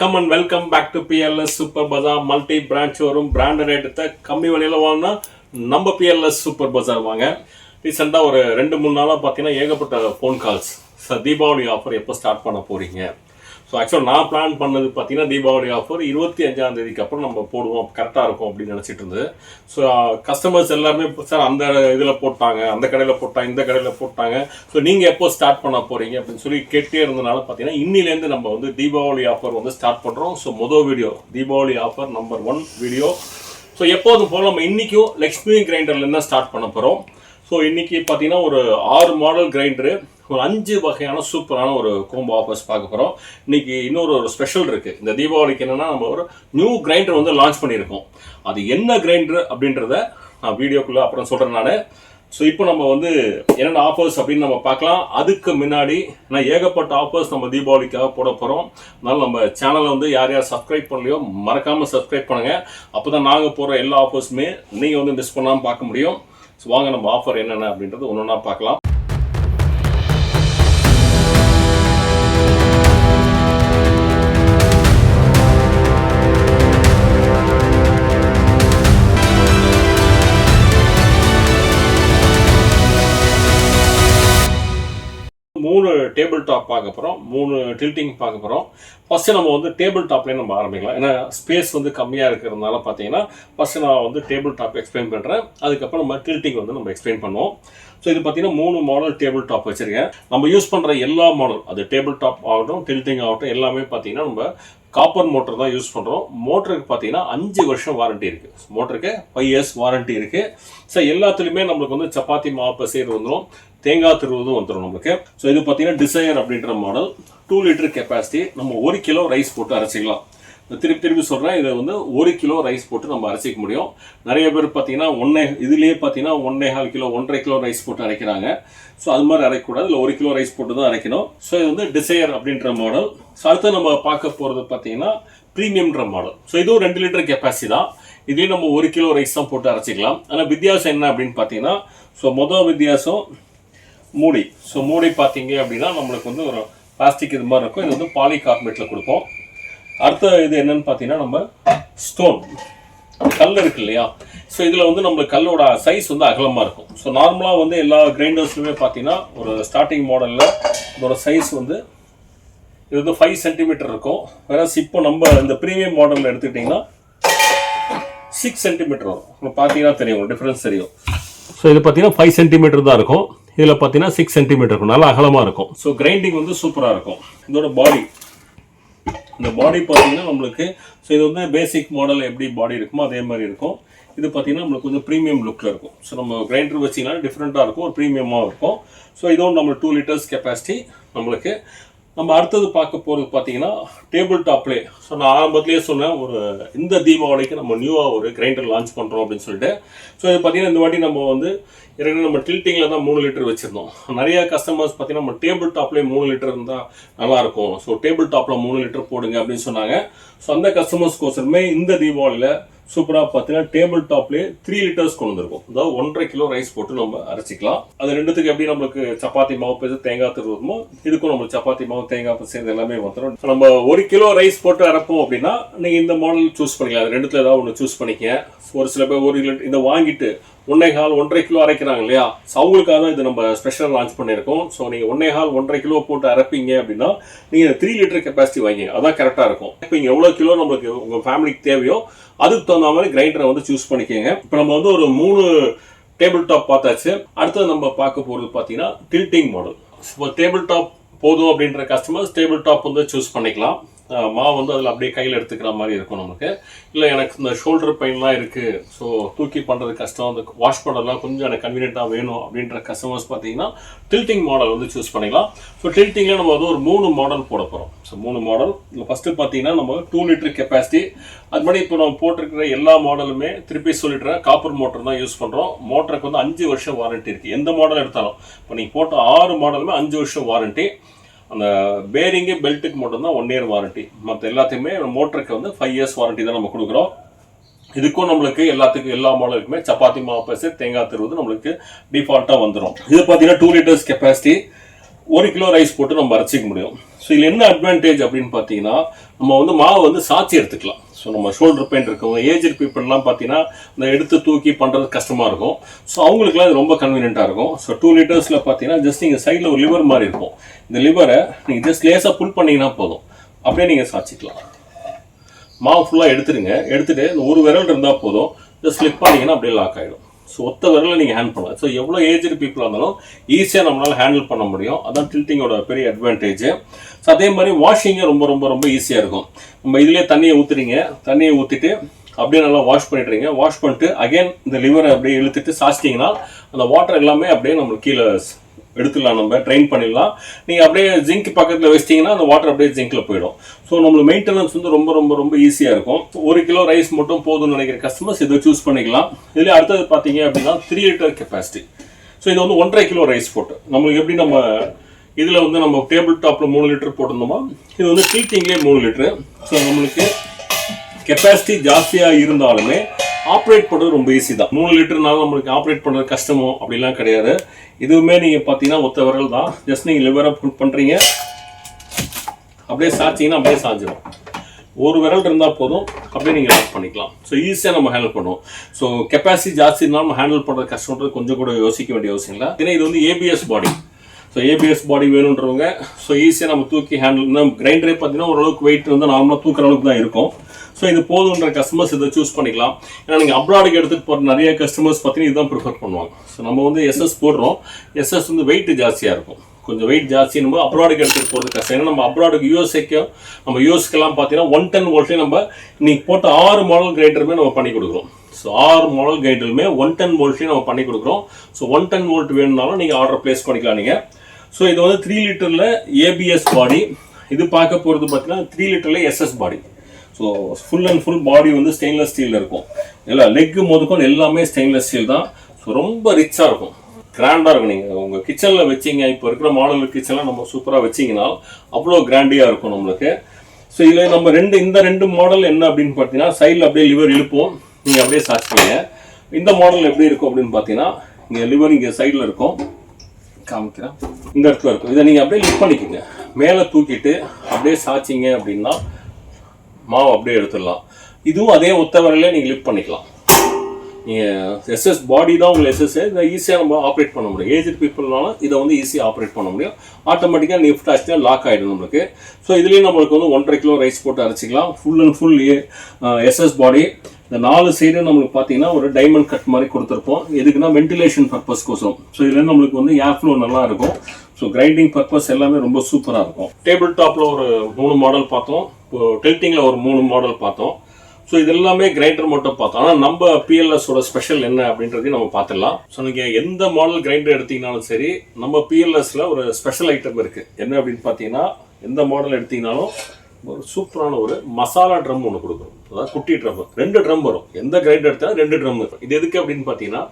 Come and welcome back to PLS Super Bazaar multi branch showroom. Brand rate கம்மி விலையில வாங்கினா நம்ம PLS Super Bazaar வாங்க. ரீசெண்டாக ஒரு 2-3 நாளாக பார்த்தீங்கன்னா ஏகப்பட்ட phone calls. Sir Deepavali offer எப்போ ஸ்டார்ட் பண்ண போகிறீங்க? ஸோ ஆக்சுவலாக நான் பிளான் பண்ணது பார்த்தீங்கன்னா தீபாவளி ஆஃபர் 25ஆம் தேதிக்கு அப்புறம் நம்ம போடுவோம், கரெக்டாக இருக்கும் அப்படின்னு நினச்சிட்டு இருந்தது. ஸோ கஸ்டமர்ஸ் எல்லாருமே சார் அந்த இதில் போட்டாங்க, அந்த கடையில் போட்டாங்க, இந்த கடையில் போட்டாங்க, ஸோ நீங்கள் எப்போ ஸ்டார்ட் பண்ண போகிறீங்க அப்படின்னு சொல்லி கேட்டே இருந்ததுனால பார்த்தீங்கன்னா இன்னிலேருந்து நம்ம வந்து தீபாவளி ஆஃபர் வந்து ஸ்டார்ட் பண்ணுறோம். ஸோ மொதல் video Deepavali offer number 1 video. So எப்போதும் போல் நம்ம இன்றைக்கும் லக்ஷ்மி கிரைண்டர்லேருந்து தான் ஸ்டார்ட் பண்ண போகிறோம். ஸோ இன்றைக்கி பார்த்தீங்கன்னா ஒரு 6 மாடல் கிரைண்டரு, ஒரு 5 வகையான சூப்பரான ஒரு கோம்போ ஆஃபர்ஸ் பார்க்க போகிறோம். இன்றைக்கி இன்னொரு ஸ்பெஷல் இருக்குது. இந்த தீபாவளிக்கு என்னென்னா நம்ம ஒரு நியூ கிரைண்டர் வந்து லான்ச் பண்ணியிருக்கோம். அது என்ன கிரைண்டர் அப்படின்றத நான் வீடியோக்குள்ளே அப்புறம் சொல்கிறேன் நான். ஸோ இப்போ நம்ம வந்து என்னென்ன ஆஃபர்ஸ் அப்படின்னு நம்ம பார்க்கலாம். அதுக்கு முன்னாடி நான் ஏகப்பட்ட ஆஃபர்ஸ் நம்ம தீபாவளிக்காக போட போகிறோம். அதனால் நம்ம சேனலை வந்து யார் யார் சப்ஸ்கிரைப் பண்ணலையோ மறக்காமல் சப்ஸ்கிரைப் பண்ணுங்கள். அப்போ தான் நாங்கள் போகிற எல்லா ஆஃபர்ஸுமே நீங்கள் வந்து மிஸ் பண்ணாமல் பார்க்க முடியும். ஸோ வாங்க நம்ம ஆஃபர் என்னென்ன அப்படின்றது ஒன்று ஒன்றா பார்க்கலாம். மூணு டேபிள் டாப் பார்க்க போகிறோம், 3 டில்ட்டிங் பார்க்க போகிறோம். ஃபஸ்ட்டு நம்ம வந்து டேபிள் டாப்லேயே நம்ம ஆரம்பிக்கலாம். ஏன்னா ஸ்பேஸ் வந்து கம்மியாக இருக்கிறதுனால பார்த்தீங்கன்னா ஃபஸ்ட்டு நான் வந்து டேபிள் டாப் எக்ஸ்பிளைன் பண்ணுறேன், அதுக்கப்புறம் நம்ம டில்ட்டிங் வந்து நம்ம எக்ஸ்பிளைன் பண்ணுவோம். ஸோ இது பார்த்தீங்கன்னா 3 மாடல் டேபிள் டாப் வச்சுருக்கேன். நம்ம யூஸ் பண்ணுற எல்லா மாடல், அது டேபிள் டாப் ஆகட்டும் டில்ட்டிங் ஆகட்டும், எல்லாமே பார்த்தீங்கன்னா நம்ம காப்பர் மோட்டர் தான் யூஸ் பண்ணுறோம். மோட்டருக்கு பார்த்தீங்கன்னா 5 வருஷம் வாரண்ட்டி இருக்குது. மோட்டருக்கு 5 இயர்ஸ் வாரண்ட்டி இருக்குது. ஸோ எல்லாத்துலேயுமே நம்மளுக்கு வந்து சப்பாத்தி மாவு பசைர் வந்துடும், தேங்காய் திருவதும் வந்துடும் நம்மளுக்கு. ஸோ இது பார்த்தீங்கன்னா டிசையர் அப்படின்ற மாடல், 2 லிட்டர் கெப்பாசிட்டி. நம்ம 1 கிலோ ரைஸ் போட்டு அரைச்சிக்கலாம். திருப்பி சொல்கிறேன், இதை வந்து 1 கிலோ ரைஸ் போட்டு நம்ம அரைச்சிக்க முடியும். நிறைய பேர் பார்த்தீங்கன்னா இதுலேயே பார்த்தீங்கன்னா 1.25 கிலோ 1.5 கிலோ ரைஸ் போட்டு அரைக்கிறாங்க. ஸோ அது மாதிரி அரைக்கக்கூடாது, இல்லை 1 கிலோ ரைஸ் போட்டு தான் அரைக்கணும். ஸோ இது வந்து டிசையர் அப்படின்ற மாடல். ஸோ அடுத்து நம்ம பார்க்க போகிறது பார்த்தீங்கன்னா ப்ரீமியம்ன்ற மாடல். ஸோ இதுவும் 2 லிட்டர் கெப்பாசிட்டி தான். இதுலேயும் நம்ம 1 கிலோ ரைஸ் தான் போட்டு அரைச்சிக்கலாம். ஆனால் வித்தியாசம் என்ன அப்படின்னு பார்த்தீங்கன்னா, ஸோ மொதல் வித்தியாசம் மூடி. ஸோ மூடி பார்த்தீங்க அப்படின்னா நம்மளுக்கு வந்து ஒரு பிளாஸ்டிக் இது மாதிரி இருக்கும். இது வந்து பாலி கார்பனேட்டில் கொடுப்போம். அடுத்த இது என்னன்னு பார்த்தீங்கன்னா நம்ம ஸ்டோன் கல் இருக்கு இல்லையா. ஸோ இதில் வந்து நம்மளுக்கு கல்லோட சைஸ் வந்து அகலமாக இருக்கும். ஸோ நார்மலாக வந்து எல்லா கிரைண்டர்ஸ்லையுமே பார்த்தீங்கன்னா ஒரு ஸ்டார்டிங் மாடலில் இதோட சைஸ் வந்து இது வந்து 5 சென்டிமீட்டர் இருக்கும். வேற இப்போ நம்ம இந்த ப்ரீமியம் மாடலில் எடுத்துக்கிட்டிங்கன்னா 6 சென்டிமீட்டர் வரும். உங்களுக்கு பார்த்தீங்கன்னா தெரியும், டிஃப்ரென்ஸ் தெரியும். ஸோ இது பார்த்தீங்கன்னா 5 சென்டிமீட்டர் தான் இருக்கும். இதில் பார்த்தீங்கன்னா 6 சென்டிமீட்டர் இருக்கும், நல்லா அகலமாக இருக்கும். ஸோ கிரைண்டிங் வந்து சூப்பராக இருக்கும். இதோட பாடி, இந்த பாடி பார்த்தீங்கன்னா நம்மளுக்கு, ஸோ இது வந்து பேசிக் மாடல் எப்படி பாடி இருக்குமோ அதே மாதிரி இருக்கும். இது பார்த்தீங்கன்னா நம்மளுக்கு கொஞ்சம் ப்ரீமியம் லுக்கில் இருக்கும். ஸோ நம்ம கிரைண்டர் வச்சிங்கன்னா டிஃப்ரெண்ட்டாக இருக்கும், ஒரு ப்ரீமியமாக இருக்கும். ஸோ இதோட நம்ம 2 லிட்டர்ஸ் கெப்பாசிட்டி நம்மளுக்கு. நம்ம அடுத்தது பார்க்க போகிறது பார்த்தீங்கன்னா டேபிள் டாப்லேயே. ஸோ நான் ஆரம்பத்திலேயே சொன்னேன், ஒரு இந்த தீபாவளிக்கு நம்ம நியூவாக ஒரு கிரைண்டர் லான்ச் பண்ணுறோம் அப்படின்னு சொல்லிட்டு. ஸோ இது பார்த்தீங்கன்னா இந்த வாட்டி நம்ம வந்து ஏற்கனவே நம்ம டில்ட்டிங்கில் தான் 3 லிட்டர் வச்சுருந்தோம். நிறைய கஸ்டமர்ஸ் பார்த்தீங்கன்னா நம்ம டேபிள் டாப்லேயே 3 லிட்டர் இருந்தால் நல்லாயிருக்கும், ஸோ டேபிள் டாப்பில் 3 லிட்டர் போடுங்க அப்படின்னு சொன்னாங்க. ஸோ அந்த கஸ்டமர்ஸ்க்கோசரமே இந்த தீபாவளியில் சூப்பராக பார்த்தீங்கன்னா டேபிள் டாப்லேயே 3 லிட்டர்ஸ் கொண்டு வந்திருக்கும். அதாவது 1.5 கிலோ ரைஸ் போட்டு நம்ம அரைச்சிக்கலாம். அது ரெண்டுத்துக்கு எப்படி நம்மளுக்கு சப்பாத்தி மாவு பேச தேங்காய் திருவதுமோ இதுக்கும் நம்மளுக்கு சப்பாத்தி மாவு தேங்காய் சேர்ந்து எல்லாமே வந்துடும். நம்ம 1 கிலோ ரைஸ் போட்டு அரைப்போம் அப்படின்னா நீங்கள் இந்த மாடல் சூஸ் பண்ணிக்கலாம். அது ரெண்டுத்துல ஏதாவது ஒன்று சூஸ் பண்ணிக்க. ஒரு சில பேர் 1 லிட்டர் இதை வாங்கிட்டு 1.5 கிலோ அரைக்கிறாங்க இல்லையா. ஸோ அவங்களுக்காக தான் இது நம்ம ஸ்பெஷல் லான்ச் பண்ணியிருக்கோம். ஸோ நீங்கள் 1.5 கிலோ போட்டு அரைப்பீங்க அப்படின்னா நீங்கள் 3 லிட்டர் கெப்பாசிட்டி வாங்கி, அதான் கரெக்டாக இருக்கும். இப்போ இங்கே எவ்வளோ கிலோ நம்மளுக்கு உங்கள் ஃபேமிலிக்கு தேவையோ அதுக்கு தகுந்த மாதிரி கிரைண்டரை வந்து சூஸ் பண்ணிக்கோங்க. இப்போ நம்ம வந்து ஒரு 3 டேபிள் டாப் பார்த்தாச்சு. அடுத்தது நம்ம பார்க்க போகிறது பார்த்தீங்கன்னா டில்ட்டிங் மாடல். இப்போ டேபிள் டாப் போதும் அப்படின்ற கஸ்டமர்ஸ் டேபிள் டாப் வந்து சூஸ் பண்ணிக்கலாம். மாவு வந்து அதில் அப்படியே கையில் எடுத்துக்கிற மாதிரி இருக்கும் நமக்கு. இல்லை எனக்கு இந்த ஷோல்டர் பெயின்லாம் இருக்குது, ஸோ தூக்கி பண்ணுறது கஷ்டம், அந்த வாஷ் பண்ணுறதுலாம் கொஞ்சம் எனக்கு கன்வீனியண்ட்டாக வேணும் அப்படின்ற கஸ்டமர்ஸ் பார்த்தீங்கன்னா டில்ட்டிங் மாடல் வந்து சூஸ் பண்ணிக்கலாம். ஸோ டில்ட்டிங்கில் நம்ம வந்து ஒரு 3 மாடல் போட போகிறோம். So 3 model. ஃபஸ்ட்டு பார்த்தீங்கன்னா நம்ம 2 லிட்டர் கெப்பாசிட்டி. அது மாதிரி இப்போ நம்ம போட்டிருக்கிற எல்லா மாடலுமே திருப்பி சொல்லிடுறேன், காப்பர் மோட்டர் தான் யூஸ் பண்ணுறோம். மோட்டருக்கு வந்து 5 வருஷம் வாரண்ட்டி இருக்குது. எந்த மாடல் எடுத்தாலும் இப்போ நீங்கள் போட்ட 6 மாடலுமே 5 வருஷம் வாரண்ட்டி. அந்த பேரிங்கு பெல்ட்டுக்கு மட்டும்தான் 1 இயர் வாரண்ட்டி. மற்ற எல்லாத்தையுமே மோட்டருக்கு வந்து 5 இயர்ஸ் வாரண்ட்டி தான் நம்ம கொடுக்குறோம். இதுக்கும் நம்மளுக்கு எல்லாத்துக்கும் எல்லா மாடலுக்குமே சப்பாத்தி மாவு பேச தேங்காய் திருவது நம்மளுக்கு டிஃபால்ட்டாக வந்துடும். இது பார்த்தீங்கன்னா 2 லிட்டர்ஸ் கெப்பாசிட்டி, 1 கிலோ ரைஸ் போட்டு நம்ம அரைச்சிக்க முடியும். ஸோ இதில் என்ன அட்வான்டேஜ் அப்படின்னு பார்த்தீங்கன்னா நம்ம வந்து மாவு வந்து சாச்சி எடுத்துக்கலாம். ஸோ நம்ம ஷோல்டர் பெயின் இருக்கவங்க, ஏஜ்டு பீப்புளெலாம் பார்த்தீங்கன்னா இந்த எடுத்து தூக்கி பண்ணுறது கஷ்டமாக இருக்கும். ஸோ அவங்களுக்குலாம் இது ரொம்ப கன்வீனியண்ட்டாக இருக்கும். ஸோ 2 லிட்டர்ஸில் பார்த்தீங்கன்னா ஜஸ்ட் நீங்கள் சைடில் ஒரு லிவர் மாதிரி இருக்கும். இந்த லிவரை நீங்கள் ஜஸ்ட் லேஸாக புல் பண்ணிங்கன்னா போதும், அப்படியே நீங்கள் சாச்சிக்கலாம். மாவு ஃபுல்லாக எடுத்துடுங்க. எடுத்துகிட்டு இந்த ஒரு விரல் இருந்தால் போதும், ஜஸ்ட் ஸ்லிப் பண்ணிங்கன்னா அப்படியே லாக் ஆகிடும். ஸோ ஒத்த விரலில் நீங்கள் ஹேண்ட் பண்ணலாம். ஸோ எவ்வளோ ஏஜ்டு பீப்புளாக இருந்தாலும் ஈஸியாக நம்மளால் ஹேண்டில் பண்ண முடியும். அதான் டில்ட்டிங்கோட பெரிய அட்வான்டேஜ். ஸோ அதே மாதிரி வாஷிங்கும் ரொம்ப ரொம்ப ரொம்ப ஈஸியாக இருக்கும். நம்ம இதிலே தண்ணியை ஊற்றுறீங்க, தண்ணியை ஊற்றிட்டு அப்படியே நல்லா வாஷ் பண்ணிடுறீங்க. வாஷ் பண்ணிட்டு அகைன் இந்த லிவரை அப்படியே இழுத்துட்டு சாச்சிட்டிங்கன்னா அந்த வாட்டர் எல்லாமே அப்படியே நம்மளுக்கு கீழே எடுத்துடலாம், நம்ம ட்ரைன் பண்ணிடலாம். நீங்கள் அப்படியே ஜிங்க் பக்கத்தில் வச்சிட்டிங்கன்னா அந்த வாட்டர் அப்படியே ஜிங்கில் போயிடும். ஸோ நம்மளுக்கு மெயின்டெனன்ஸ் வந்து ரொம்ப ரொம்ப ரொம்ப ஈஸியாக இருக்கும். 1 கிலோ ரைஸ் மட்டும் போதும்னு நினைக்கிற கஸ்டமர்ஸ் இதை சூஸ் பண்ணிக்கலாம். இதில் அடுத்தது பார்த்தீங்க அப்படின்னா 3 லிட்டர் கெப்பாசிட்டி. ஸோ இது வந்து 1.5 கிலோ ரைஸ் போட்டு நம்மளுக்கு எப்படி நம்ம இதில் வந்து நம்ம டேபிள் டாப்பில் 3 லிட்டர் போட்டிருந்தோமா, இது வந்து டில்ட்டிங்லேயே 3 லிட்டரு. ஸோ நம்மளுக்கு கெப்பாசிட்டி ஜாஸ்தியாக இருந்தாலுமே ஆப்ரேட் பண்ணுறது ரொம்ப ஈஸி தான். 3 லிட்டர்னாலும் நம்மளுக்கு ஆப்ரேட் பண்ணுறது கஷ்டமோ அப்படிலாம் கிடையாது. இதுவுமே நீங்கள் பார்த்தீங்கன்னா ஒத்த விரல் தான். ஜஸ்ட் நீங்கள் லிவரை புல் பண்ணுறீங்க, அப்படியே சாச்சிங்கன்னா அப்படியே சாஞ்சிடும். ஒரு விரல் இருந்தால் போதும், அப்படியே நீங்கள் லாக் பண்ணிக்கலாம். ஸோ ஈஸியாக நம்ம ஹேண்டில் பண்ணுவோம். ஸோ கெப்பாசிட்டி ஜாஸ்தி இருந்தாலும் நம்ம ஹேண்டில் பண்ணுறது கஷ்டம்ன்றது கொஞ்சம் கூட யோசிக்க வேண்டிய அவசியம் இல்லை. ஏன்னா இது வந்து ஏபிஎஸ் பாடி. ஸோ ஏபிஎஸ் பாடி வேணுன்றவங்க ஸோ ஈஸியாக நம்ம தூக்கி ஹேண்டில், கிரைண்டரே பார்த்தீங்கன்னா ஓரளவுக்கு வெயிட் வந்து நார்மலாக தூக்குற அளவுக்கு தான் இருக்கும். ஸோ இது போதுன்ற கஸ்டமர்ஸ் இதை சூஸ் பண்ணிக்கலாம். ஏன்னா நீங்கள் அப்ராடுக்கு எடுத்துகிட்டு போகிற நிறைய கஸ்டமர்ஸ் பார்த்தீங்கன்னா இதுதான் ப்ரிஃபர் பண்ணுவாங்க. ஸோ நம்ம வந்து எஸ்எஸ் போடுறோம், எஸ்எஸ் வந்து வெயிட் ஜாஸ்தியாக இருக்கும். கொஞ்சம் வெயிட் ஜாஸ்தின்னு போது அப்ராடுக்கு எடுத்துகிட்டு போகிறது கஷ்டம். ஏன்னா நம்ம அப்ராடுக்கு யூஎஸ்ஏக்கும் நம்ம யூஎஸ்க்கெல்லாம் பார்த்தீங்கன்னா 110 வோல்ட்லேயே நம்ம இன்னைக்கு போட்ட 6 மாடல் கிரைண்டருமே நம்ம பண்ணி கொடுக்குறோம். ஸோ 6 மாடல் கிரைண்டருமே 110 வோல்ட்லேயும் நம்ம பண்ணி கொடுக்குறோம். ஸோ 110 வோல்ட் வேணும்னாலும் நீங்கள் ஆர்டர் பிளேஸ் பண்ணிக்கலாம் நீங்கள். ஸோ இது வந்து 3 லிட்டரில் ஏபிஎஸ் பாடி. இது பார்க்க போகிறது பார்த்தீங்கன்னா 3 லிட்டரில் SS body. So full and full body வந்து ஸ்டெயின்லெஸ் ஸ்டீலில் இருக்கும். இல்லை லெக்கு முதற்கொண்டு எல்லாமே ஸ்டெயின்லெஸ் ஸ்டீல் தான். ஸோ ரொம்ப ரிச்சாக இருக்கும், கிராண்டாக இருக்கும். நீங்கள் உங்கள் கிச்சனில் வச்சிங்க, இப்போ இருக்கிற மாடல் கிச்சனில் நம்ம சூப்பராக வச்சிங்கன்னா அவ்வளோ கிராண்டியாக இருக்கும் நம்மளுக்கு. ஸோ இதில் நம்ம இந்த 2 மாடல் என்ன அப்படின்னு பார்த்தீங்கன்னா சைடில் அப்படியே லிவர் இழுப்போம், நீங்கள் அப்படியே சாச்சிப்பீங்க. இந்த மாடல் எப்படி இருக்கும் அப்படின்னு பார்த்தீங்கன்னா இங்கே லிவர் இங்கே சைடில் இருக்கும், காமிக்கிறேன், இந்த இடத்துல இருக்கும். இதை நீங்கள் அப்படியே லிஃப்ட் பண்ணிக்கோங்க, மேலே தூக்கிட்டு அப்படியே சாச்சிங்க அப்படின்னா மாவு அப்படியே எடுத்துடலாம். இதுவும் அதே ஒத்த விரலே நீங்கள் லிஃப்ட் பண்ணிக்கலாம். நீங்கள் எஸ்எஸ் பாடி தான் உங்களுக்கு எஸ்எஸ், இதை ஈஸியாக நம்ம ஆப்ரேட் பண்ண முடியும். ஏஜ்டு பீப்புள்னாலும் இதை வந்து ஈஸியாக ஆப்ரேட் பண்ண முடியும். ஆட்டோமேட்டிக்காக லிஃப்ட் ஆச்சுன்னா லாக் ஆகிடும் நம்மளுக்கு. ஸோ இதுலேயும் நம்மளுக்கு வந்து 1.5 கிலோ ரைஸ் போட்டு அரைச்சிக்கலாம். ஃபுல் அண்ட் ஃபுல் எஸ்எஸ் பாடி. இந்த 4 சைடும் நம்மளுக்கு பார்த்தீங்கன்னா ஒரு டைமண்ட் கட் மாதிரி கொடுத்துருப்போம். எதுக்குன்னா வென்டிலேஷன் பர்பஸ்க்கோசம். ஸோ இதில் நம்மளுக்கு வந்து ஏர் ஃப்ளோ நல்லா இருக்கும். ஸோ கிரைண்டிங் பர்பஸ் எல்லாமே ரொம்ப சூப்பராக இருக்கும். டேபிள் டாப்பில் ஒரு 3 மாடல் பார்த்தோம், இப்போ டில்ட்டிங்கில் ஒரு 3 மாடல் பார்த்தோம். ஸோ இது எல்லாமே கிரைண்டர் மட்டும் பார்த்தோம். ஆனால் நம்ம பிஎல்எஸோட ஸ்பெஷல் என்ன அப்படின்றதையும் நம்ம பார்த்துடலாம். ஸோ நீங்கள் எந்த மாடல் கிரைண்டர் எடுத்தீங்கனாலும் சரி, நம்ம பிஎல்எஸில் ஒரு ஸ்பெஷல் ஐட்டம் இருக்குது. என்ன அப்படின்னு பார்த்தீங்கன்னா எந்த மாடல் எடுத்தீங்கனாலும் ஒரு சூப்பரான ஒரு மசாலா ட்ரம் ஒன்று கொடுக்குறோம். அதாவது குட்டி ட்ரம், 2 ட்ரம் வரும். எந்த கிரைண்டர் எடுத்தாலும் 2 ட்ரம் இருக்கும். இது எதுக்கு அப்படின்னு பார்த்தீங்கன்னா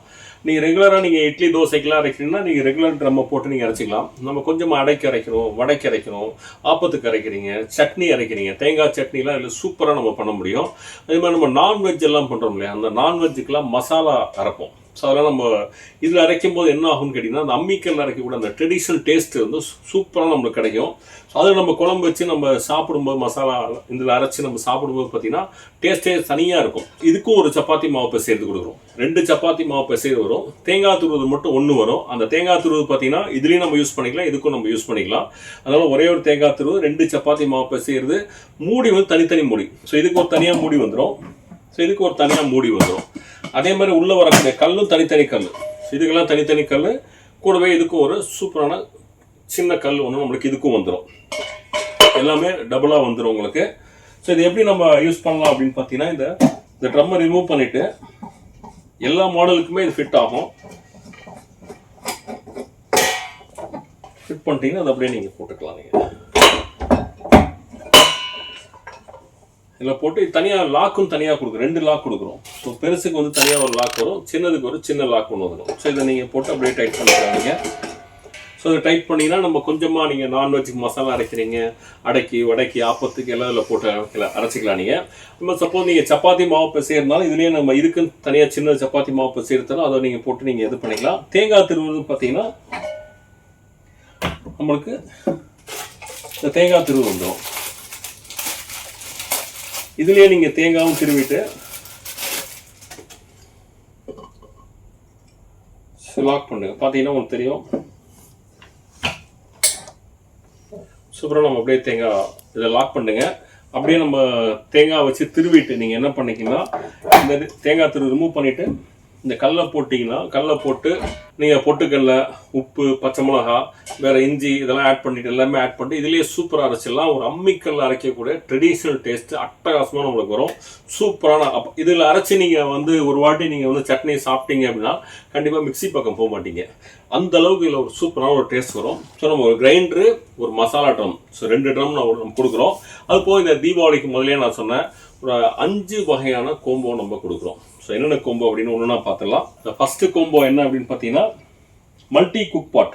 நீங்கள் ரெகுலராக நீங்கள் இட்லி தோசைக்கெல்லாம் அரைக்கிறீங்கன்னா நீங்கள் ரெகுலர் ட்ரம்மை போட்டு நீங்கள் அரைச்சிக்கலாம். நம்ம கொஞ்சமாக அடைக்கு அரைக்கிறோம், வடைக்கு அரைக்கிறோம், ஆப்பத்துக்கு அரைக்கிறீங்க, சட்னி அரைக்கிறீங்க, தேங்காய் சட்னிலாம் இதில் சூப்பராக நம்ம பண்ண முடியும். அதே மாதிரி நம்ம நான்வெஜ் எல்லாம் பண்ணுறோம் இல்லையா, அந்த நான்வெஜ்ஜுக்கெல்லாம் மசாலா அரைப்போம். ஸோ அதெல்லாம் நம்ம இதில் அரைக்கும் போது என்ன ஆகும்னு கேட்டிங்கன்னா அந்த அம்மிக்கல்ல அரைக்கக்கூட அந்த ட்ரெடிஷ்னல் டேஸ்ட்டு வந்து சூப்பராக நம்மளுக்கு கிடைக்கும். ஸோ அதில் நம்ம குழம்பு வச்சு நம்ம சாப்பிடும்போது மசாலா இதில் அரைச்சி நம்ம சாப்பிடும்போது பார்த்தீங்கன்னா டேஸ்ட்டே தனியாக இருக்கும். இதுக்கும் ஒரு சப்பாத்தி மாவு பிசைறது கொடுக்குறோம். 2 சப்பாத்தி மாவு பிசைறது வரும். தேங்காய் துருவது மட்டும் 1 வரும். அந்த தேங்காய் துருவது பார்த்தீங்கன்னா இதுலேயும் நம்ம யூஸ் பண்ணிக்கலாம், இதுக்கும் நம்ம யூஸ் பண்ணிக்கலாம். அதனால் ஒரே ஒரு தேங்காய் துருவது 2 சப்பாத்தி மாவு பிசைறது. மூடி வந்து தனித்தனி மூடி. ஸோ இதுக்கு ஒரு தனியாக மூடி வந்துடும், ஸோ இதுக்கு ஒரு தனியாக மூடி வந்துடும். அதே மாதிரி உள்ளே வரக்கூடிய கல்லும் தனித்தனி கல். இதுக்கெல்லாம் தனித்தனி கல், கூடவே இதுக்கும் ஒரு சூப்பரான சின்ன கல் ஒன்று நம்மளுக்கு இதுக்கும் வந்துடும். எல்லாமே டபுளாக வந்துடும் உங்களுக்கு. ஸோ இது எப்படி நம்ம யூஸ் பண்ணலாம் அப்படின்னு பார்த்தீங்கன்னா இந்த ட்ரம்மை ரிமூவ் பண்ணிவிட்டு எல்லா மாடலுக்குமே இது ஃபிட் ஆகும். ஃபிட் பண்ணிட்டீங்கன்னா அது அப்படியே நீங்கள் போட்டுக்கலாம். நீங்கள் இதில் போட்டு தனியாக லாக்கும் தனியாக கொடுக்குறோம், 2 லாக் கொடுக்குறோம். ஸோ பெருசுக்கு வந்து தனியாக ஒரு லாக் வரும், சின்னதுக்கு ஒரு சின்ன லாக் ஒன்று வந்துடும். ஸோ இதை நீங்கள் போட்டு அப்படியே டைட் பண்ணிக்கிறாங்க. ஸோ இதை டைட் பண்ணிங்கன்னா நம்ம கொஞ்சமாக நீங்கள் நான்வெஜ்ஜுக்கு மசாலா அரைக்கிறீங்க, அடைக்கி வடைக்கு ஆப்பத்துக்கு எல்லாம் இதில் போட்டு அரைச்சிக்கலாம். நீங்கள் நம்ம சப்போஸ் நீங்கள் சப்பாத்தி மாவு பிசைறதுனாலும் இதுலேயே நம்ம இதுக்குன்னு தனியாக சின்ன சப்பாத்தி மாவு பிசைறதாலும் அதை நீங்கள் போட்டு நீங்கள் இது பண்ணிக்கலாம். தேங்காய் திருவுறது பார்த்தீங்கன்னா நம்மளுக்கு இந்த தேங்காய் திருவு வந்துடும். இதுலேயே நீங்கள் தேங்காயும் திருவிட்டு லாக் பண்ணுங்க. பார்த்தீங்கன்னா உங்களுக்கு தெரியும். சூப்பராக நம்ம அப்படியே தேங்காய் இதை லாக் பண்ணுங்க. அப்படியே நம்ம தேங்காய் வச்சு திருவிட்டு நீங்கள் என்ன பண்ணிங்கன்னா இந்த தேங்காய் திருவி ரிமூவ் பண்ணிவிட்டு இந்த கல்லை போட்டிங்கன்னா கல்லை போட்டு நீங்கள் பொட்டுக்கல்ல உப்பு பச்சை மிளகா வேறு இஞ்சி இதெல்லாம் ஆட் பண்ணிவிட்டு எல்லாமே ஆட் பண்ணிட்டு இதுலேயே சூப்பராக அரைச்சிடலாம். ஒரு அம்மிக்கல்ல அரைக்கக்கூடிய ட்ரெடிஷ்னல் டேஸ்ட்டு அட்டகாசமாக நம்மளுக்கு வரும். சூப்பரான இதில் அரைச்சி நீங்கள் வந்து ஒரு வாட்டி நீங்கள் வந்து சட்னி சாப்பிட்டீங்க அப்படின்னா கண்டிப்பாக மிக்சி பக்கம் போக மாட்டீங்க. அந்த அளவுக்கு இதில் ஒரு சூப்பரான ஒரு டேஸ்ட் வரும். ஸோ நம்ம ஒரு கிரைண்டரு ஒரு மசாலா ட்ரம், ஸோ 2 ட்ரம் நம்ம கொடுக்குறோம். அது போக இந்த தீபாவளிக்கு முதலே நான் சொன்னேன் ஒரு 5 வகையான கோம்போ நம்ம கொடுக்குறோம். ஸோ என்னென்ன கோம்போ அப்படின்னு ஒன்றுனா பார்த்துடலாம். இந்த ஃபஸ்ட்டு கோம்போ என்ன அப்படின்னு பார்த்தீங்கன்னா மல்டி குக் பாட்.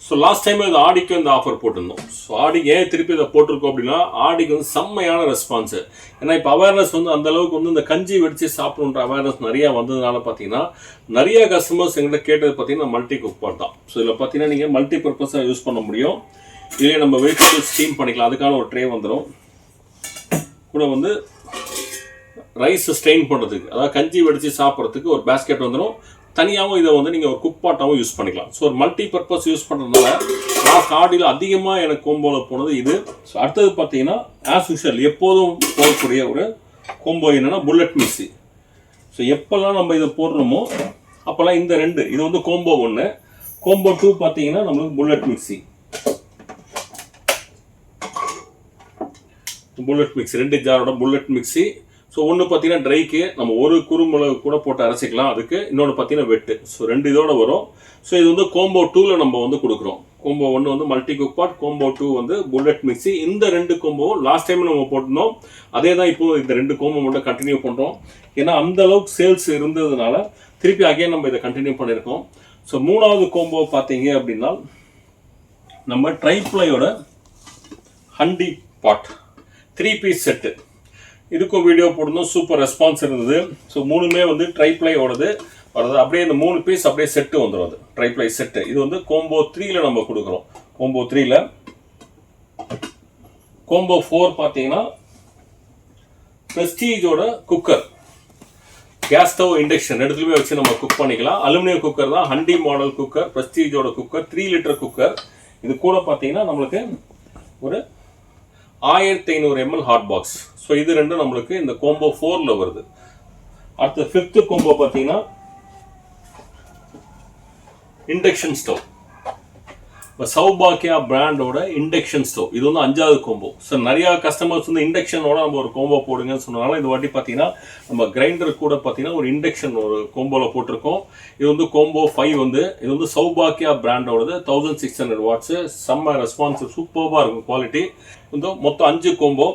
ஸோ லாஸ்ட் டைம் இது ஆடிக்கு இந்த ஆஃபர் போட்டிருந்தோம். ஸோ ஆடிக்கு ஏன் திருப்பி இதை போட்டிருக்கோம் அப்படின்னா ஆடிக்கு வந்து செம்மையான ரெஸ்பான்ஸு. ஏன்னா இப்போ அவேர்னஸ் வந்து அந்த அளவுக்கு வந்து இந்த கஞ்சி வெடிச்சு சாப்பிடணுன்ற அவேர்னஸ் நிறையா வந்ததுனால பார்த்தீங்கன்னா நிறைய கஸ்டமர்ஸ் எங்கிட்ட கேட்டது பார்த்தீங்கன்னா மல்டி குக் பாட் தான். ஸோ இதில் பார்த்தீங்கன்னா நீங்கள் மல்டி பர்பஸாக யூஸ் பண்ண முடியும். இதே நம்ம வெஜிடபிள் ஸ்டீம் பண்ணிக்கலாம். அதுக்கான ஒரு ட்ரே வந்துடும். கூட வந்து ரைஸ் ஸ்ட்ரெயின் பண்ணுறதுக்கு அதாவது கஞ்சி வெடிச்சு சாப்பிட்றதுக்கு ஒரு பேஸ்கெட் வந்துடும். தனியாகவும் இதை வந்து நீங்கள் ஒரு குக் பாட்டாகவும் யூஸ் பண்ணிக்கலாம். ஸோ ஒரு மல்டி பர்பஸ் யூஸ் பண்ணுறதுனால லாஸ்ட் ஆடியில் அதிகமாக எனக்கு கோம்போவில் போனது இது. ஸோ அடுத்தது பார்த்தீங்கன்னா ஆஸ் யூஷுவல் எப்போதும் போகக்கூடிய ஒரு கோம்போ என்னென்னா புல்லட் மிக்ஸி. ஸோ எப்போல்லாம் நம்ம இதை போடுறோமோ அப்போல்லாம் இந்த 2 இது வந்து கோம்போ 1. கோம்போ 2 பார்த்தீங்கன்னா நம்மளுக்கு புல்லட் மிக்ஸி. புல்லட் மிக்ஸி 2 ஜாரோட புல்லட் மிக்ஸி. ஸோ ஒன்று பார்த்தீங்கன்னா ட்ரைக்கு நம்ம ஒரு குறுமிளகு கூட போட்டு அரைச்சிக்கலாம். அதுக்கு இன்னொன்று பார்த்தீங்கன்னா வெட்டு. ஸோ 2 இதோட வரும். ஸோ இது வந்து கோம்போ 2ல் நம்ம வந்து கொடுக்குறோம். கோம்போ 1 வந்து மல்டி குக் பாட், கோம்போ 2 வந்து புல்லட் மிக்ஸி. இந்த 2 கோம்போ லாஸ்ட் டைம் நம்ம போட்டிருந்தோம். அதே தான் இப்போ இந்த 2 கோம்போ மட்டும் கண்டினியூ பண்ணுறோம். ஏன்னா அந்த அளவுக்கு சேல்ஸ் இருந்ததுனால திருப்பி அகைன் நம்ம இதை கண்டினியூ பண்ணியிருக்கோம். ஸோ 3வது கோம்போ பார்த்தீங்க அப்படின்னா நம்ம ட்ரைப்ளையோட ஹண்டி பாட் 3 பீஸ் செட்டு. இதுக்கும் வீடியோ போடணும். சூப்பர் ரெஸ்பான்ஸ் இருந்தது. ஸோ 3மே வந்து ட்ரைப்ளையோடது வருது. அப்படியே இந்த 3 பீஸ் அப்படியே செட்டு வந்துடும். அது ட்ரைப்ளை செட்டு. இது வந்து கோம்போ 3ல் நம்ம கொடுக்குறோம். கோம்போ 3ல். கோம்போ 4 பார்த்தீங்கன்னா பிரஸ்டீஜோட குக்கர், கேஸ் ஸ்டவ், இண்டக்ஷன் ரெண்டுத்துலையுமே வச்சு நம்ம குக் பண்ணிக்கலாம். அலுமினியம் குக்கர் தான், ஹண்டி மாடல் குக்கர், பிரஸ்டீஜோட குக்கர், 3 லிட்டர் குக்கர். இது கூட பார்த்தீங்கன்னா நம்மளுக்கு ஒரு 1500 ml ஹாட் பாக்ஸ். ஸோ இது 2 நம்மளுக்கு இந்த கோம்போ 4ல் வருது. அடுத்த 5th கோம்போ பார்த்தீங்கன்னா இண்டக்ஷன் ஸ்டவ். இப்போ சௌபாக்கியா பிராண்டோட இண்டக்ஷன் ஸ்டவ். இது வந்து 5வது கோம்போ. ஸோ நிறையா கஸ்டமர்ஸ் வந்து இண்டக்ஷனோட நம்ம ஒரு கோம்போ போடுங்கன்னு சொன்னதால இது வாட்டி பார்த்தீங்கன்னா நம்ம கிரைண்டர் கூட பார்த்தீங்கன்னா ஒரு இண்டக்ஷன் ஒரு கோம்போவில் போட்டிருக்கோம். இது வந்து கோம்போ 5 வந்து இது வந்து சௌபாக்கியா பிராண்டோடது 1600 வாட்ஸு. செம்ம ரெஸ்பான்ஸ், சூப்பராக இருக்கும் குவாலிட்டி. வந்து மொத்தம் 5 கோம்போ.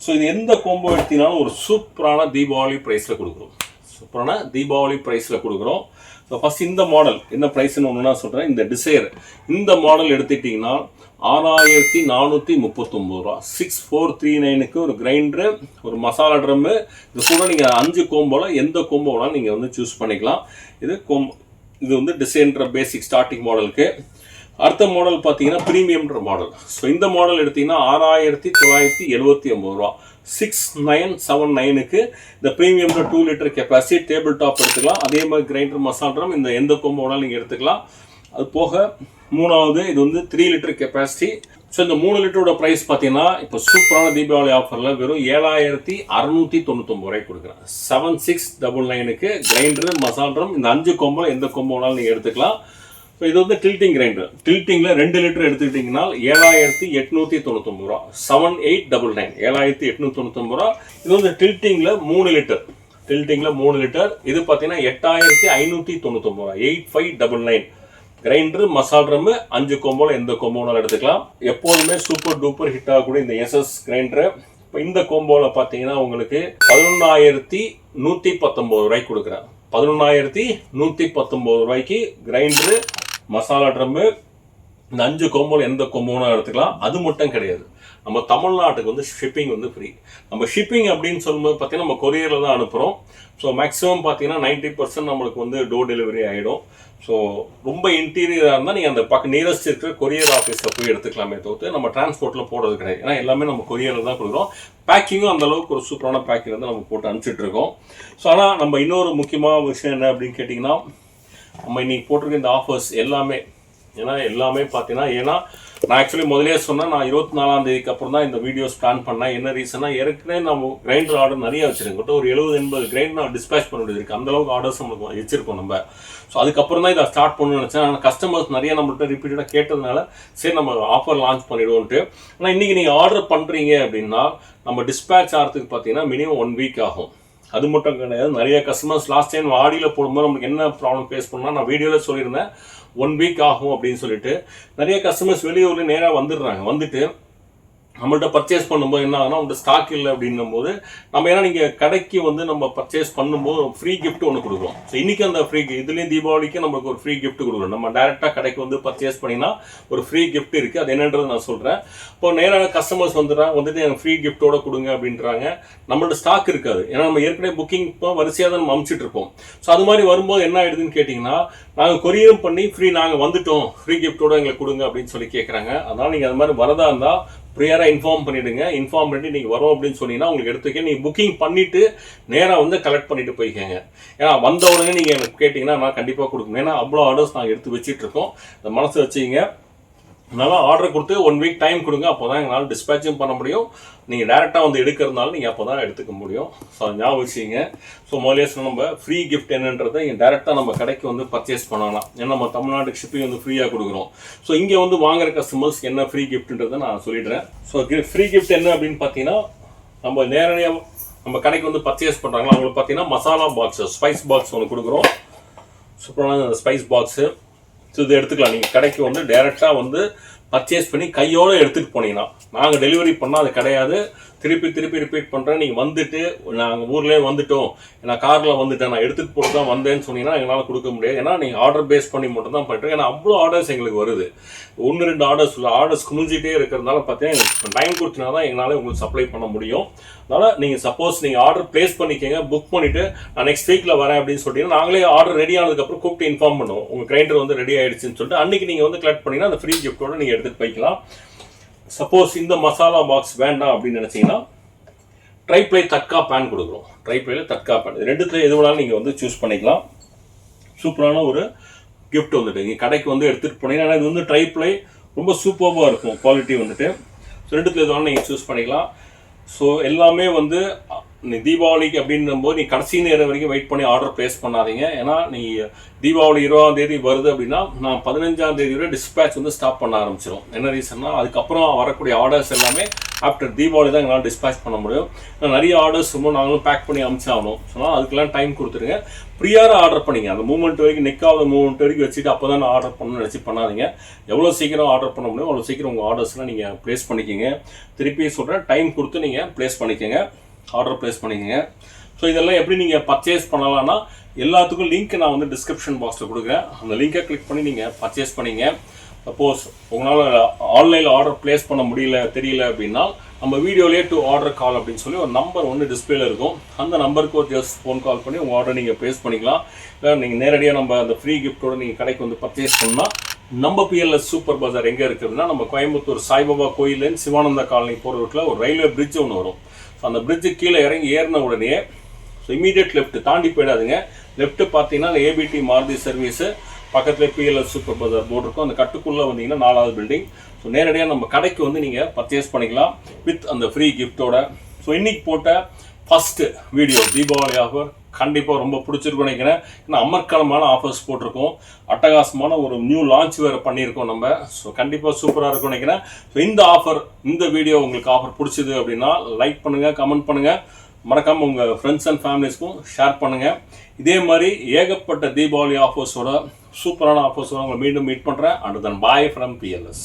ஸோ இது எந்த கோம்போ எடுத்தீங்கன்னாலும் ஒரு சூப்பரான தீபாவளி ப்ரைஸில் கொடுக்குறோம். சூப்பரான தீபாவளி ப்ரைஸில் கொடுக்குறோம். ஸோ ஃபஸ்ட் இந்த மாடல் என்ன ப்ரைஸ்ன்னு ஒன்று நான் சொல்கிறேன். இந்த டிசைர் இந்த மாடல் எடுத்துக்கிட்டிங்கன்னா 6439 ரூபா. 6439க்கு ஒரு கிரைண்டரு, ஒரு மசாலா ட்ரம்மு. இது கூட நீங்கள் 5 கோம்போவில் எந்த கோம்போலாம் நீங்கள் வந்து சூஸ் பண்ணிக்கலாம். இது வந்து டிசைன்ற பேசிக் ஸ்டார்டிங் மாடலுக்கு. அடுத்த மாடல் பார்த்தீங்கன்னா ப்ரீமியம்ன்ற மாடல். ஸோ இந்த மாடல் எடுத்தீங்கன்னா 6979 ரூபா. 6979க்கு இந்த ப்ரீமியம்ல 2 லிட்டர் கெப்பாசிட்டி டேபிள் டாப் எடுத்துக்கலாம். அதே மாதிரி கிரைண்டர் மசாலா ட்ரம் இந்த எந்த கோம்போனாலும் நீங்கள் எடுத்துக்கலாம். அது போக 3வது இது வந்து 3 லிட்டர் கெப்பாசிட்டி. ஸோ இந்த 3 லிட்டரோட ப்ரைஸ் பார்த்தீங்கன்னா இப்போ சூப்பரான தீபாவளி ஆஃபரில் வெறும் 7699 ரூபாய் கொடுக்குறேன். 7699க்கு கிரைண்டர் மசாலா ட்ரம் இந்த 5 கோம்போல எந்த கோம்போனாலும் நீங்கள் எடுத்துக்கலாம். ஸோ இது வந்து டில்ட்டிங் கிரைண்டர். டில்ட்டிங்கில் 2 லிட்டர் எடுத்துக்கிட்டிங்கன்னா 7899 ரூபா. 7899 7899 ரூபா. இது வந்து டில்ட்டிங்கில் 3 லிட்டர். டில்ட்டிங்கில் 3 லிட்டர். இது பார்த்தீங்கன்னா 8599 ரூபா. 8599 கிரைண்டர் மசாலா ட்ரம் 5 கோம்போல எந்த கோம்போனாலும் எடுத்துக்கலாம். எப்போதுமே சூப்பர் டூப்பர் ஹிட் ஆகக்கூடிய இந்த எஸ்எஸ் கிரைண்டரு இப்போ இந்த கோம்போவில் பார்த்தீங்கன்னா உங்களுக்கு 11119 ரூபாய்க்கு கொடுக்குறேன். 11119 ரூபாய்க்கு கிரைண்டரு, மசாலா ட்ரம்மு, இந்த 5 கோம்போல எந்த கோம்போனா எடுத்துக்கலாம். அது மட்டும் கிடையாது, நம்ம தமிழ்நாட்டுக்கு வந்து ஷிப்பிங் வந்து ஃப்ரீ. நம்ம ஷிப்பிங் அப்படின்னு சொல்லும்போது பார்த்தீங்கன்னா நம்ம கொரியரில் தான் அனுப்புகிறோம். ஸோ மேக்ஸிமம் பார்த்தீங்கன்னா 90% நம்மளுக்கு வந்து டோர் டெலிவரி ஆகிடும். ஸோ ரொம்ப இன்டீரியராக இருந்தால் நீங்கள் அந்த பக்கம் நியரஸ்ட் இருக்கிற கொரியர் ஆஃபீஸில் போய் எடுத்துக்கலாமே தவிர்த்து நம்ம டிரான்ஸ்போர்ட்டில் போடுறது கிடையாது. ஏன்னா எல்லாமே நம்ம கொரியரில் தான் கொடுக்குறோம். பேக்கிங்கும் அந்தளவுக்கு ஒரு சூப்பரான பேக்கிங் வந்து நம்ம போட்டு அனுப்பிச்சிட்டு இருக்கோம். ஸோ ஆனால் நம்ம இன்னொரு முக்கியமான விஷயம் என்ன அப்படின்னு கேட்டிங்கன்னா, நம்ம இன்றைக்கி போட்டிருக்க இந்த ஆஃபர்ஸ் எல்லாமே, எல்லாமே பார்த்தீங்கன்னா, ஏன்னா நான் ஆக்சுவலி முதலே சொன்னேன், நான் 24ஆம் தேதிக்கு அப்புறம் தான் இந்த வீடியோஸ் பிளான் பண்ணேன். என்ன ரீசன்னா, ஏற்கனவே நம்ம கிரைண்டர் ஆர்டர் நிறைய வச்சிருக்கோம். ஒரு 70-80 கிரைண்டர் நான் டிஸ்பேச் பண்ண வேண்டியது இருக்குது. அந்தளவுக்கு ஆர்டர்ஸ் நம்மளுக்கு வச்சிருக்கோம் நம்ம. ஸோ அதுக்கப்புறம் தான் இதை ஸ்டார்ட் பண்ணணும்னு நினச்சேன். ஆனால் கஸ்டமர்ஸ் நிறைய நம்மள்கிட்ட ரிப்பீட்டடாக கேட்டதுனால சரி நம்ம ஆஃபர் லான்ச் பண்ணிவிடுவோன்ட்டு. ஆனால் இன்றைக்கி நீங்கள் ஆர்டர் பண்ணுறீங்க அப்படின்னா நம்ம டிஸ்பேச் ஆகிறதுக்கு பார்த்தீங்கன்னா மினிமம் 1 வீக் ஆகும். அது மட்டும் கிடையாது, நிறைய கஸ்டமர்ஸ் லாஸ்ட் டைம் ஆடியில் போடும்போது நமக்கு என்ன ப்ராப்ளம் ஃபேஸ் பண்ணால் நான் வீடியோவில் சொல்லியிருந்தேன் 1 வீக் ஆகும் அப்படின்னு சொல்லிட்டு. நிறைய கஸ்டமர்ஸ் வெளியூர்ல நேராக வந்துடுறாங்க. வந்துட்டு நம்மள்ட்ட பர்ச்சேஸ் பண்ணும்போது என்ன ஆகுனா, உங்கள்கிட்ட ஸ்டாக் இல்லை அப்படின்னும் போது நம்ம ஏன்னா நீங்கள் கடைக்கு வந்து நம்ம பர்ச்சேஸ் பண்ணும்போது ஃப்ரீ கிஃப்ட் ஒன்று கொடுக்குறோம். ஸோ இன்றைக்கி அந்த ஃப்ரீ இதுலேயும் தீபாவளிக்கு நம்மளுக்கு ஒரு ஃப்ரீ கிஃப்ட் கொடுக்குறோம். நம்ம டேரெக்டாக கடைக்கு வந்து பர்ச்சேஸ் பண்ணிங்கன்னா ஒரு ஃப்ரீ கிஃப்ட் இருக்குது. அது என்னன்றது நான் சொல்கிறேன். இப்போ நேராக கஸ்டமர்ஸ் வந்துட்டு எனக்கு ஃப்ரீ கிஃப்ட்டோட கொடுங்க அப்படின்றாங்க. நம்மள்ட்ட ஸ்டாக் இருக்காது. ஏன்னா நம்ம ஏற்கனவே புக்கிங் இப்போ வரிசையாக தான் நம்ம அனுப்பிச்சிட்டு இருப்போம். ஸோ அது மாதிரி வரும்போது என்ன ஆயிடுதுன்னு கேட்டிங்கன்னா, நாங்கள் கொரியரும் பண்ணி நாங்கள் வந்துட்டோம், ஃப்ரீ கிஃப்ட்டோட எங்களுக்கு கொடுங்க அப்படின்னு சொல்லி கேட்குறாங்க. அதனால் நீங்கள் அது மாதிரி வரதா இருந்தால் ப்ரியராக இன்ஃபார்ம் பண்ணிவிடுங்க. இன்ஃபார்ம் பண்ணிட்டு நீங்கள் வரோம் அப்படின்னு சொன்னீங்கன்னா உங்களுக்கு எடுத்துக்க, நீங்கள் புக்கிங் பண்ணிவிட்டு நேராக வந்து கலெக்ட் பண்ணிவிட்டு போய்க்கங்க. ஏன்னா வந்த உடனே நீங்கள் எனக்கு கேட்டிங்கன்னா நான் கண்டிப்பாக கொடுக்கணும். ஏன்னா அவ்வளோ ஆர்டர்ஸ் நாங்கள் எடுத்து வச்சிட்ருக்கோம். இந்த மனசு வச்சுக்கிங்க. அதனால ஆர்டர் கொடுத்து 1 வீக் டைம் கொடுங்க. அப்போ தான் எங்களால் டிஸ்பேச்சும் பண்ண முடியும். நீங்கள் டேரெக்டாக வந்து எடுக்கிறதுனால நீங்கள் அப்போ தான் எடுத்துக்க முடியும். ஸோ ஞாபகம் வச்சுங்க. ஸோ முதலே நம்ம ஃப்ரீ கிஃப்ட் என்னன்றதை இங்கே டேரெக்டாக நம்ம கடைக்கு வந்து பர்ச்சேஸ் பண்ணலாம். ஏன்னா நம்ம தமிழ்நாட்டுக்கு ஷிப்பிங் வந்து ஃப்ரீயாக கொடுக்குறோம். ஸோ இங்கே வந்து வாங்குற கஸ்டமர்ஸ் என்ன ஃப்ரீ கிஃப்ட்ன்றதை நான் சொல்லிடுறேன். ஸோ ஃப்ரீ கிஃப்ட் என்ன அப்படின்னு பார்த்தீங்கன்னா, நம்ம நேரடியாக நம்ம கடைக்கு வந்து பர்ச்சேஸ் பண்ணுறாங்களா அவங்களுக்கு பார்த்தீங்கன்னா மசாலா பாக்ஸு, ஸ்பைஸ் பாக்ஸ் ஒன்று கொடுக்குறோம். சூப்பரான ஸ்பைஸ் பாக்ஸு. ஸோ இதை எடுத்துக்கலாம். நீங்கள் கடைக்கு வந்து டேரெக்டாக வந்து பர்ச்சேஸ் பண்ணி கையோடு எடுத்துகிட்டு போனீங்கன்னா, நாங்கள் டெலிவரி பண்ணால் அது கிடையாது. திருப்பி ரிப்பீட் பண்ணுறேன். நீங்கள் வந்துட்டு நாங்கள் ஊர்லேயே வந்துட்டோம், நான் காரில் வந்துட்டேன், நான் எடுத்துகிட்டு போட்டு தான் வந்தேன்னு சொன்னீங்கன்னா எங்களால் கொடுக்க முடியாது. ஏன்னா நீங்கள் ஆர்டர் பேஸ் பண்ணி மட்டும் தான் பண்ணிட்டு. ஏன்னா அவ்வளோ ஆர்டர்ஸ் எங்களுக்கு வருது. 1-2 ஆர்டர்ஸ் குமிஞ்சிட்டே இருக்கிறதுனால பார்த்தீங்கன்னா எங்களுக்கு டைம் கொடுத்தினா தான் எங்களால் உங்களுக்கு சப்ளை பண்ண முடியும். அதனால் நீங்கள் சப்போஸ் நீங்கள் ஆர்டர் ப்ளேஸ் பண்ணிக்கங்க, புக் பண்ணிவிட்டு நான் நெக்ஸ்ட் வீக்கில் வரேன் அப்படின்னு சொல்லிட்டீங்கன்னா நாங்களே ஆர்டர் ரெடி ஆனதுக்கப்புறம் கூப்பிட்டு இன்ஃபார்ம் பண்ணுவோம். உங்கள் கிரைண்டர் வந்து ரெடி ஆகிடுச்சுன்னு சொல்லிட்டு அன்றைக்கி நீங்கள் வந்து கலெக்ட் பண்ணிங்கன்னா அந்த ஃப்ரீ கிஃப்ட்டோடு நீங்கள் எடுத்துகிட்டு போய்க்கலாம். சப்போஸ் இந்த மசாலா பாக்ஸ் வேண்டாம் அப்படின்னு நினச்சிங்கன்னா ட்ரைப்ளை தட்கா பேன் கொடுக்குறோம். ட்ரைப்ளைல தட்கா பேன், இது ரெண்டுத்துல எது வேணாலும் நீங்கள் வந்து சூஸ் பண்ணிக்கலாம். சூப்பரான ஒரு கிஃப்ட் வந்துட்டு நீங்கள் கடைக்கு வந்து எடுத்துகிட்டு போனீங்கன்னா இது வந்து ட்ரைப்ளை ரொம்ப சூப்பராக இருக்கும் குவாலிட்டி வந்துட்டு. ஸோ ரெண்டுத்துல எது வேணாலும் நீங்கள் சூஸ் பண்ணிக்கலாம். ஸோ எல்லாமே வந்து தீபாவளிக்கு அப்படின்னும் போது நீ கடைசி நேரம் வரைக்கும் வெயிட் பண்ணி ஆர்டர் ப்ளேஸ் பண்ணாதீங்க. ஏன்னா நீ தீபாவளி 20ஆம் தேதி வருது அப்படின்னா நான் 15ஆம் தேதி வரை டிஸ்பேச் வந்து ஸ்டாப் பண்ண ஆரம்பிச்சிடும். என்ன ரீசன்னா, அதுக்கப்புறம் வரக்கூடிய ஆர்டர்ஸ் எல்லாமே ஆஃப்டர் தீபாவளி தான் எங்களால் டிஸ்பேச் பண்ண முடியும். நிறைய ஆர்டர்ஸ் ரொம்ப நாங்களும் பேக் பண்ணி அனுப்பிச்சாகணும். சொன்னால் அதுக்கெல்லாம் டைம் கொடுத்துருங்க. ப்ரியாராக ஆர்டர் பண்ணிங்க. அந்த மூமெண்ட் வரைக்கும் நிற்காத மூமெண்ட் வரைக்கும் வச்சுட்டு அப்போ தான் நான் ஆர்டர் பண்ணணும்னு நினச்சி பண்ணாதீங்க. எவ்வளோ சீக்கிரம் ஆர்டர் பண்ண முடியும் அவ்வளோ சீக்கிரம் உங்கள் ஆர்டர்ஸ்லாம் நீங்கள் ப்ளேஸ் பண்ணிக்கோங்க. திருப்பி சொல்கிறேன், டைம் கொடுத்து நீங்கள் ப்ளேஸ் பண்ணிக்கோங்க, ஆர்டர் ப்ளேஸ் பண்ணிக்கோங்க. ஸோ இதெல்லாம் எப்படி நீங்கள் பர்ச்சேஸ் பண்ணலாம்னா எல்லாத்துக்கும் லிங்க் நான் வந்து டிஸ்கிரிப்ஷன் பாக்ஸில் கொடுக்குறேன். அந்த லிங்கை கிளிக் பண்ணி நீங்கள் பர்ச்சேஸ் பண்ணிங்க. சப்போஸ் உங்களால் ஆன்லைனில் ஆர்டர் ப்ளேஸ் பண்ண தெரியல அப்படின்னா நம்ம வீடியோலேயே டு ஆர்டர் கால் அப்படின்னு சொல்லி ஒரு நம்பர் ஒன்று டிஸ்பிளேல இருக்கும். அந்த நம்பருக்கு ஒரு ஜஸ்ட் ஃபோன் கால் பண்ணி உங்கள் ஆர்டர் நீங்கள் ப்ளேஸ் பண்ணிக்கலாம். இல்லை நீங்கள் நேரடியாக நம்ம அந்த ஃப்ரீ கிஃப்ட்டோடு நீங்கள் கடைக்கு வந்து பர்ச்சேஸ் பண்ணால் நம்ம PLS சூப்பர் பஜார் எங்கே இருக்குதுன்னா நம்ம கோயம்புத்தூர் சாய்பாபா கோயிலேருந்து சிவானந்தா காலனி போகிற ரூட்டில் ஒரு ரயில்வே பிரிட்ஜ் ஒன்று வரும். ஸோ அந்த பிரிட்ஜு கீழே இறங்கி ஏறின உடனே ஸோ இமீடியட் லெஃப்ட் தாண்டி போயிடாதுங்க. லெஃப்ட்டு பார்த்தீங்கன்னா அந்த ABT மாருதி சர்வீஸு பக்கத்தில் PLS சூப்பர் பஜார் போர்டு இருக்கும். அந்த கட்டுக்குள்ளே வந்தீங்கன்னா 4வது பில்டிங். ஸோ நேரடியாக நம்ம கடைக்கு வந்து நீங்கள் பர்ச்சேஸ் பண்ணிக்கலாம் வித் அந்த ஃப்ரீ கிஃப்ட்டோட. ஸோ இன்றைக்கி போட்ட ஃபஸ்ட்டு வீடியோ தீபாவளி ஆஃபர் கண்டிப்பாக ரொம்ப பிடிச்சிருக்கும் நினைக்கிறேன். ஏன்னா அமர்க்கலமான ஆஃபர்ஸ் போட்டிருக்கோம், அட்டகாசமான ஒரு நியூ லான்ச் வேறு பண்ணியிருக்கோம் நம்ம. ஸோ கண்டிப்பாக சூப்பராக இருக்கும் நினைக்கிறேன். ஸோ இந்த வீடியோ உங்களுக்கு ஆஃபர் பிடிச்சிது அப்படின்னா லைக் பண்ணுங்கள், கமெண்ட் பண்ணுங்கள், மறக்காமல் உங்கள் ஃப்ரெண்ட்ஸ் அண்ட் ஃபேமிலிஸ்க்கும் ஷேர் பண்ணுங்கள். இதே மாதிரி ஏகப்பட்ட தீபாவளி ஆஃபர்ஸோட சூப்பரான ஆஃபர்ஸோட உங்களை மீண்டும் மீட் பண்ணுறேன். And then bye from PLS.